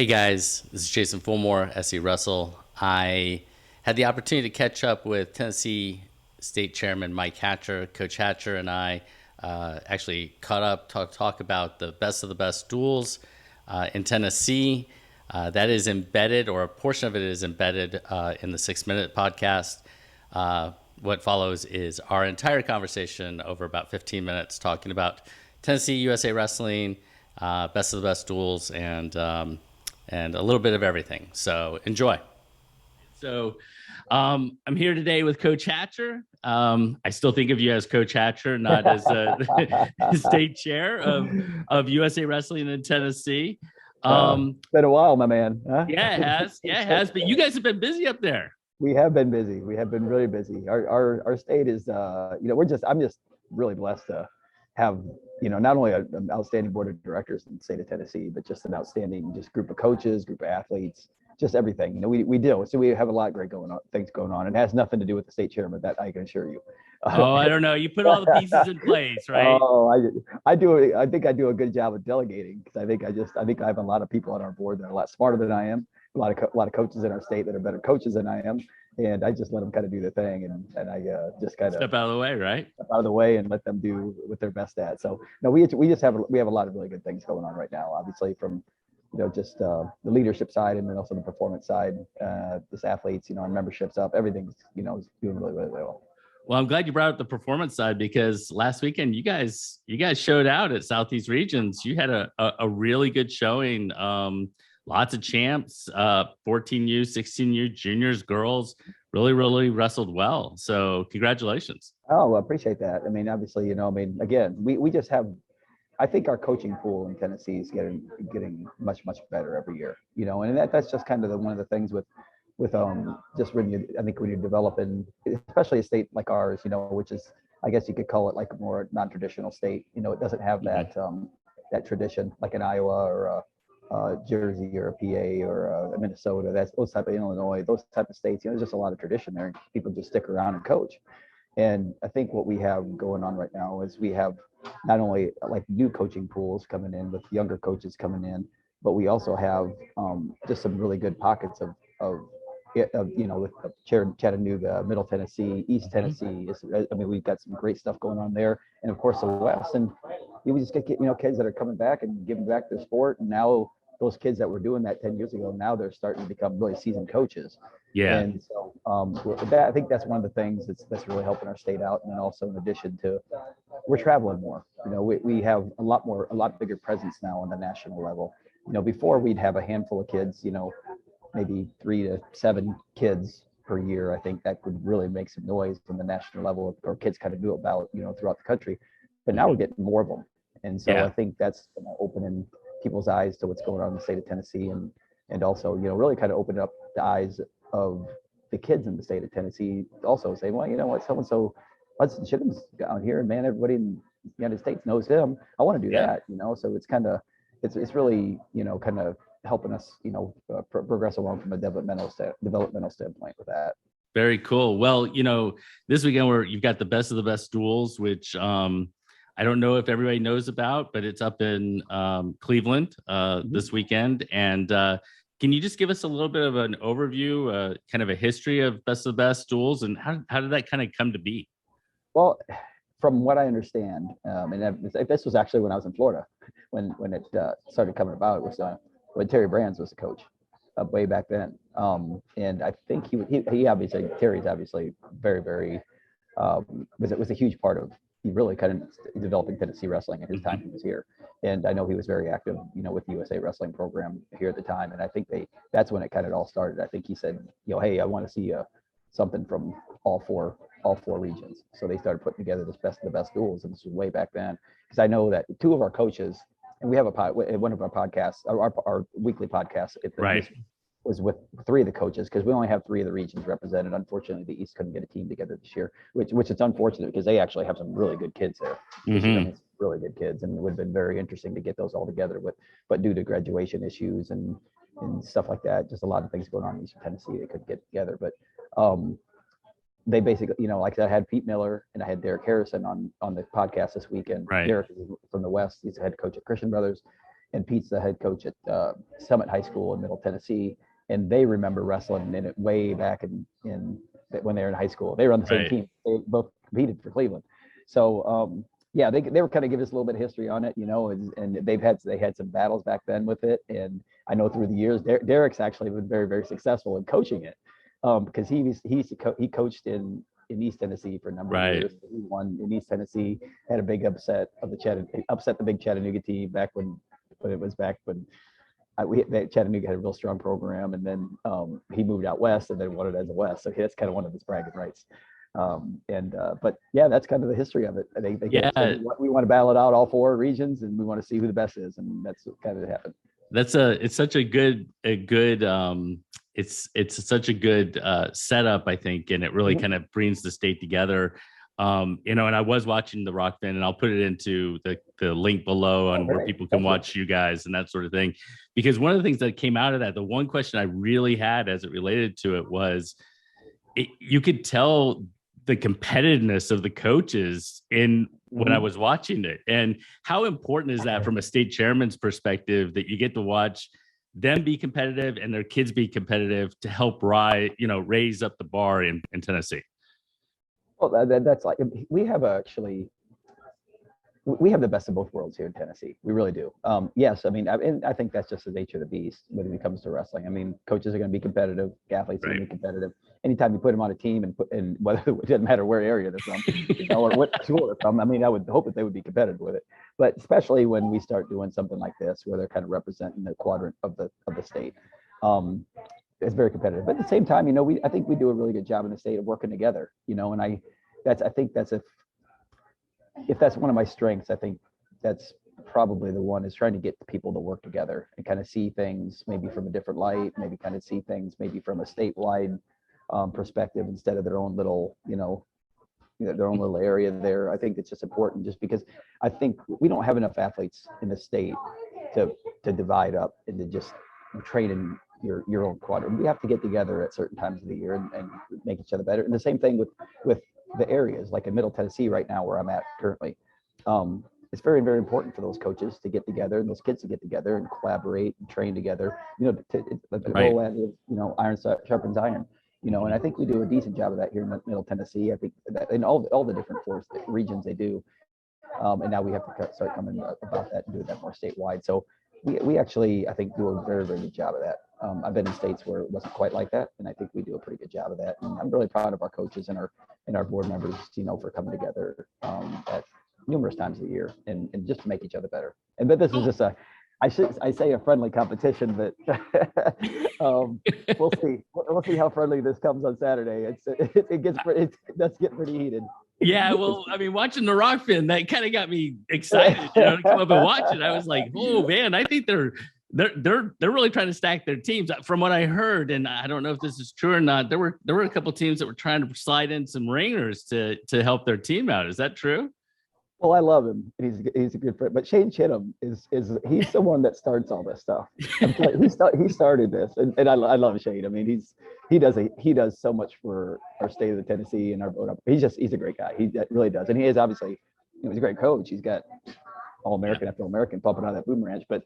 Hey guys, this is Jason Fulmore, SC Russell. I had the opportunity to catch up with Tennessee State Chairman Mike Hatcher. Coach Hatcher and I actually caught up, talk about the best of the best duels in Tennessee. That is embedded, or a portion of it is embedded in the 6 Minute podcast. What follows is our entire conversation over about 15 minutes talking about Tennessee USA Wrestling, best of the best duels, and a little bit of everything. So enjoy. So I'm here today with Coach Hatcher. I still think of you as Coach Hatcher, not as state chair of USA Wrestling in Tennessee. It's been a while, my man. Huh? Yeah, it has. Yeah, it has. But you guys have been busy up there. We have been busy. We have been really busy. Our state is, I'm just really blessed to have, not only an outstanding board of directors in the state of Tennessee, but just an outstanding just group of coaches, group of athletes, just everything. We do. So we have a lot of great things going on. It has nothing to do with the state chairman, that I can assure you. Oh, I don't know. You put all the pieces in place, right? Oh, I do. I think I do a good job of delegating, because I think I have a lot of people on our board that are a lot smarter than I am. A lot of coaches in our state that are better coaches than I am, and I just let them kind of do their thing, and I just kind of step out of the way, right? Step out of the way and let them do what they're best at. So no, we just have a lot of really good things going on right now. Obviously, from just the leadership side, and then also the performance side, just athletes, our membership's up, everything's is doing really, really well. Well, I'm glad you brought up the performance side, because last weekend you guys showed out at Southeast Regions. You had a really good showing. Lots of champs, 14U, 16U, juniors, girls, really wrestled well. So congratulations. Oh, well, appreciate that. I mean, obviously, again, we just have, I think our coaching pool in Tennessee is getting much better every year, and that's just kind of one of the things with just I think when you're developing, especially a state like ours, which is, I guess you could call it like a more non-traditional state. It doesn't have that that tradition like an Iowa or Jersey or a PA or Minnesota. That's those type of Illinois, those type of states. There's just a lot of tradition there. People just stick around and coach. And I think what we have going on right now is we have not only like new coaching pools coming in with younger coaches coming in, but we also have just some really good pockets of with Chattanooga, Middle Tennessee, East Tennessee. I mean, we've got some great stuff going on there, and of course the West. And we just get kids that are coming back and giving back their sport. And now those kids that were doing that 10 years ago, now they're starting to become really seasoned coaches. Yeah. And so I think that's one of the things that's really helping our state out. And then also, in addition to, we're traveling more. We have a lot bigger presence now on the national level. Before we'd have a handful of kids, maybe 3 to 7 kids per year. I think that would really make some noise on the national level, or kids kind of knew about, throughout the country. But now we're getting more of them. And so I think that's opening people's eyes to what's going on in the state of Tennessee, and also, really kind of open up the eyes of the kids in the state of Tennessee, also saying, well, what, so-and-so Hudson Shittum's down here, and man, everybody in the United States knows him. I want to do that, so it's kind of, it's really, kind of helping us, progress along from a developmental standpoint with that. Very cool. Well, this weekend you've got the best of the best duels, which I don't know if everybody knows about, but it's up in Cleveland this weekend. And can you just give us a little bit of an overview, kind of a history of best of the best duels, and how did that kind of come to be? Well, from what I understand, and this was actually when I was in Florida, when it started coming about, it was when Terry Brands was the coach way back then. And I think he obviously, Terry's obviously very, was a huge part of, he really kind of developing Tennessee wrestling in his time he was here. And I know he was very active, with the USA Wrestling program here at the time. And I think that's when it kind of all started. I think he said, hey, I want to see something from all four regions. So they started putting together this best of the best duels. And this was way back then, because I know that 2 of our coaches, and we have one of our podcasts, our weekly podcast, right, was with 3 of the coaches, because we only have 3 of the regions represented. Unfortunately, the East couldn't get a team together this year, which is unfortunate, because they actually have some really good kids there. Really good kids, and it would have been very interesting to get those all together. But due to graduation issues and stuff like that, just a lot of things going on in Eastern Tennessee, they couldn't get together. But they basically, like I had Pete Miller and I had Derek Harrison on the podcast this weekend. Right. Derek is from the West. He's the head coach at Christian Brothers. and Pete's the head coach at Summit High School in Middle Tennessee, and they remember wrestling in it way back in when they were in high school. They were on the same team. They both competed for Cleveland. So yeah, they were kind of giving us a little bit of history on it, and they had some battles back then with it. And I know through the years, Derek's actually been very, very successful in coaching it, because he coached in East Tennessee for a number of years. He won in East Tennessee, had a big upset the big Chattanooga team back when Chattanooga had a real strong program, and then he moved out west and then won it as a West. So that's kind of one of his bragging rights. But yeah, that's kind of the history of it. We want to battle it out all 4 regions, and we want to see who the best is, and that's what kind of happened. It's such a good it's such a good setup, I think, and it really kind of brings the state together. And I was watching the Rockfin, and I'll put it into the link below on where people can watch you guys and that sort of thing. Because one of the things that came out of that, the one question I really had as it related to it was, you could tell the competitiveness of the coaches when I was watching it. And how important is that from a state chairman's perspective, that you get to watch them be competitive and their kids be competitive to help raise up the bar in Tennessee? Well, that's like, we have the best of both worlds here in Tennessee. We really do. Yes, and I think that's just the nature of the beast when it comes to wrestling. Coaches are going to be competitive, athletes are going to be competitive. Anytime you put them on a team and whether it doesn't matter where area they're from, or what school they're from. I would hope that they would be competitive with it. But especially when we start doing something like this, where they're kind of representing the quadrant of the state, it's very competitive. But at the same time, I think we do a really good job in the state of working together. And I think that's if that's one of my strengths, I think that's probably the one, is trying to get people to work together and kind of see things maybe from a different light, maybe kind of see things maybe from a statewide perspective instead of their own little, their own little area there. I think it's just important, just because I think we don't have enough athletes in the state to divide up and to just train in your own quadrant. We have to get together at certain times of the year and make each other better. And the same thing with the areas, like in Middle Tennessee right now, where I'm at currently. It's very, very important for those coaches to get together and those kids to get together and collaborate and train together, the whole end of, iron sharpens iron, and I think we do a decent job of that here in Middle Tennessee. I think that in all the different regions they do. And now we have to start coming about that and do that more statewide. So we actually, I think, do a very, very good job of that. I've been in states where it wasn't quite like that, and I think we do a pretty good job of that. And I'm really proud of our coaches and our board members, for coming together at numerous times a year and just to make each other better. But this is just I say a friendly competition, but we'll see. We'll see how friendly this comes on Saturday. It does get pretty heated. Yeah, well, watching the Rockfin, that kind of got me excited, to come up and watch it. I was like, oh man, I think they're really trying to stack their teams. From what I heard, and I don't know if this is true or not, there were a couple of teams that were trying to slide in some ringers to help their team out. Is that true? Well, I love him. He's a good friend. But Shane Chittum he's the one that starts all this stuff. He started this, and I love Shane. He does so much for our state of the Tennessee and our vote up. He's a great guy. He really does, and he is obviously, he's a great coach. He's got All-American after All-American pumping out that Boom Ranch, but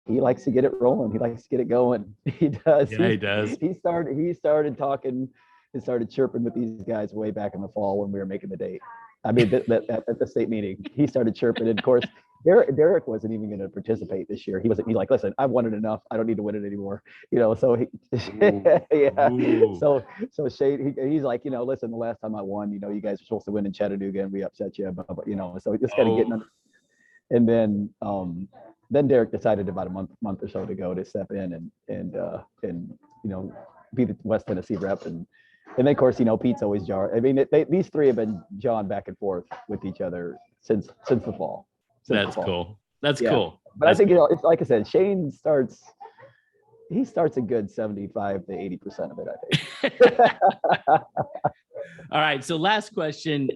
he likes to get it rolling. He likes to get it going. He does. Yeah, he does. He started talking and started chirping with these guys way back in the fall when we were making the date. At the state meeting, he started chirping. And of course, Derek wasn't even going to participate this year. He's like, listen, I've won it enough. I don't need to win it anymore. So yeah. Ooh. So Shane, he's like, listen, the last time I won, you guys were supposed to win in Chattanooga and we upset you, but so just kind of getting under. And then Derek decided about a month or so to go to step in and be the West Tennessee rep. And then, of course, Pete's always jar. These three have been jawing back and forth with each other since the fall. That's cool. That's cool. But I think, it's like I said, Shane starts a good 75 to 80% of it, I think. All right. So last question,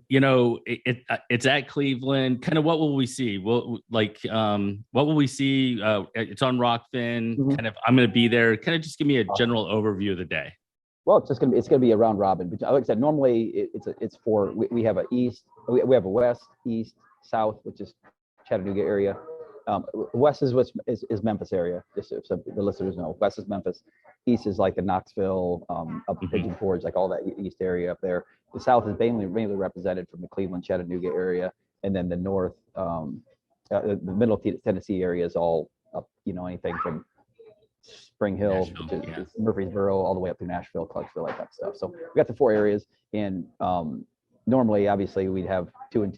it's at Cleveland. Kind of what will we see? What will we see? It's on Rockfin. Mm-hmm. Kind of, I'm going to be there. Kind of just give me a general overview of the day. Well, it's gonna be a round robin. But like I said, normally we have a east, we have a west, east, south, which is Chattanooga area, West is is Memphis area. Just so the listeners know, west is Memphis. East is like the Knoxville, up Pigeon Forge, like all that east area up there. The south is mainly represented from the Cleveland, Chattanooga area, and then the north, the middle Tennessee area is all up. Anything from Spring Hill, Nashville, yeah. Murfreesboro, all the way up to Nashville, Clarksville, like that stuff. So we got the 4 areas, and normally, obviously, we have two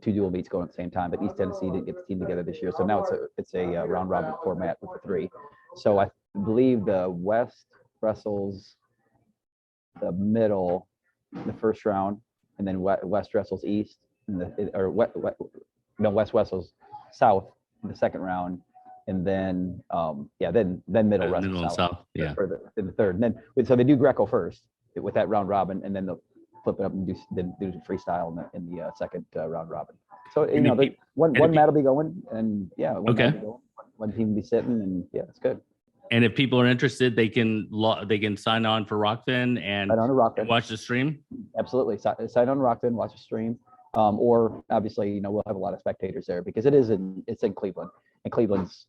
dual meets going at the same time. But East Tennessee didn't get the team together this year, so now it's a round robin format with the 3. So I believe the West wrestles the middle, the first round, and then West wrestles East, West wrestles South in the second round, and then then middle wrestles middle and south, yeah, in the third. And then so they do Greco first with that round robin, and then they'll flip it up and do freestyle in the second round robin. So one mat will be going, and one team will be sitting, and it's good. And if people are interested, they can sign on for Rockfin and watch the stream. Absolutely, sign on Rockfin, watch the stream, or obviously we'll have a lot of spectators there because it's in Cleveland, and Cleveland's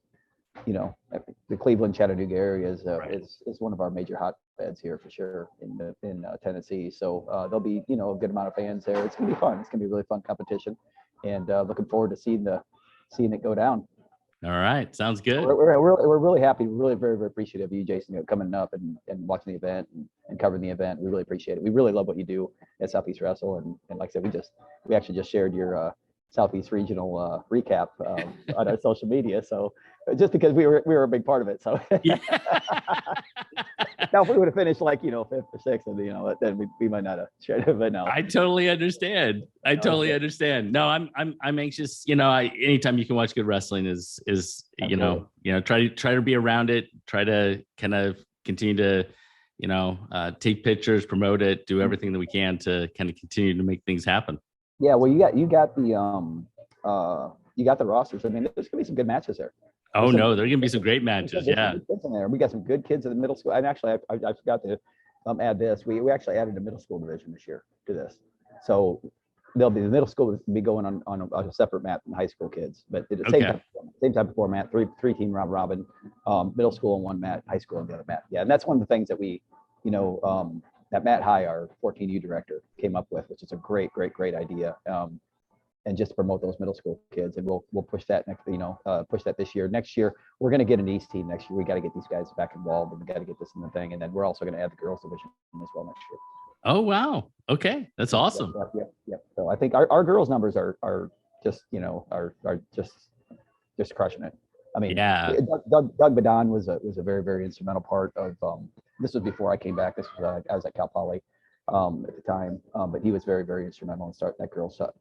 the Cleveland Chattanooga area is one of our major hotbeds here for sure in Tennessee. So there'll be a good amount of fans there. It's gonna be fun. It's gonna be a really fun competition, and looking forward to seeing it go down. All right, sounds good. We're really happy. We're really very, very appreciative of you, Jason, coming up and watching the event and covering the event. We really appreciate it. We really love what you do at Southeast Wrestle, and like I said, we actually just shared your Southeast Regional recap on our social media. So just because we were a big part of it. So now if we would have finished like 5th or 6th, and then we might not have shared it. But no, I totally understand. Totally understand. No, I'm anxious. Anytime you can watch good wrestling is try to be around it. Try to kind of continue to take pictures, promote it, do everything that we can to kind of continue to make things happen. Yeah, well, you got the rosters. I mean, there's gonna be some good matches there. Oh no, there are gonna be some great matches. Yeah, in there. We got some good kids in the middle school. And actually, I forgot to add this. We actually added a middle school division this year to this. So the middle school will be going on a separate mat than high school kids, but at the same type of format. Three team round robin, middle school on one mat, high school on the other mat. Yeah, and that's one of the things that we, that Matt High, our 14U director, came up with, which is a great idea. And just to promote those middle school kids, and we'll push that push that this year. Next year, we're going to get an East team next year. We got to get these guys back involved, and we got to get this in the thing. And then we're also going to add the girls division as well next year. Oh wow! Okay, that's awesome. Yep. So I think our girls numbers are just just crushing it. I mean, yeah. Doug Badon was a very, very instrumental part of. This was before I came back. This was I was at Cal Poly at the time, but he was very, very instrumental in starting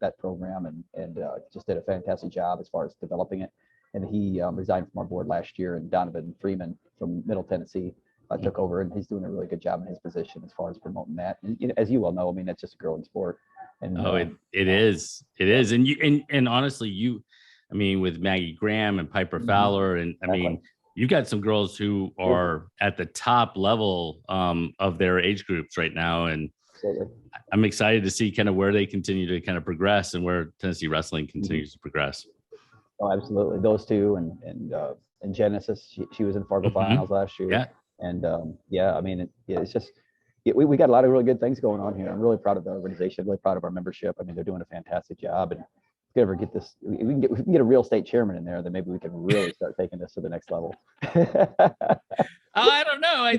that program, and just did a fantastic job as far as developing it. And he resigned from our board last year, and Donovan Freeman from Middle Tennessee took over, and he's doing a really good job in his position as far as promoting that. And as you well know, I mean, that's just a growing sport. And it is, and honestly, I mean, with Maggie Graham and Piper Fowler, and I mean, you've got some girls who are at the top level of their age groups right now. And I'm excited to see kind of where they continue to kind of progress and where Tennessee wrestling continues to progress. Oh, absolutely. Those two and Genesis, she was in Fargo finals last year. Yeah. And I mean, it's just, we got a lot of really good things going on here. I'm really proud of the organization, really proud of our membership. I mean, they're doing a fantastic job, and if we ever get this, we can get a real state chairman in there, then maybe we can really start taking this to the next level. I don't know.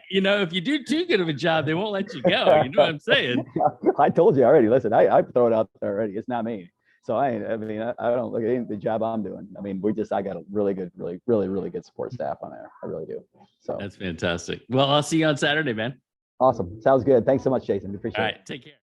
If you do too good of a job, they won't let you go. You know what I'm saying? I told you already. Listen, I throw it out there already. It's not me. So I don't look at the job I'm doing. I mean, I got a really good, really good support staff on there. I really do. So that's fantastic. Well, I'll see you on Saturday, man. Awesome. Sounds good. Thanks so much, Jason. We appreciate it. All right. Take care.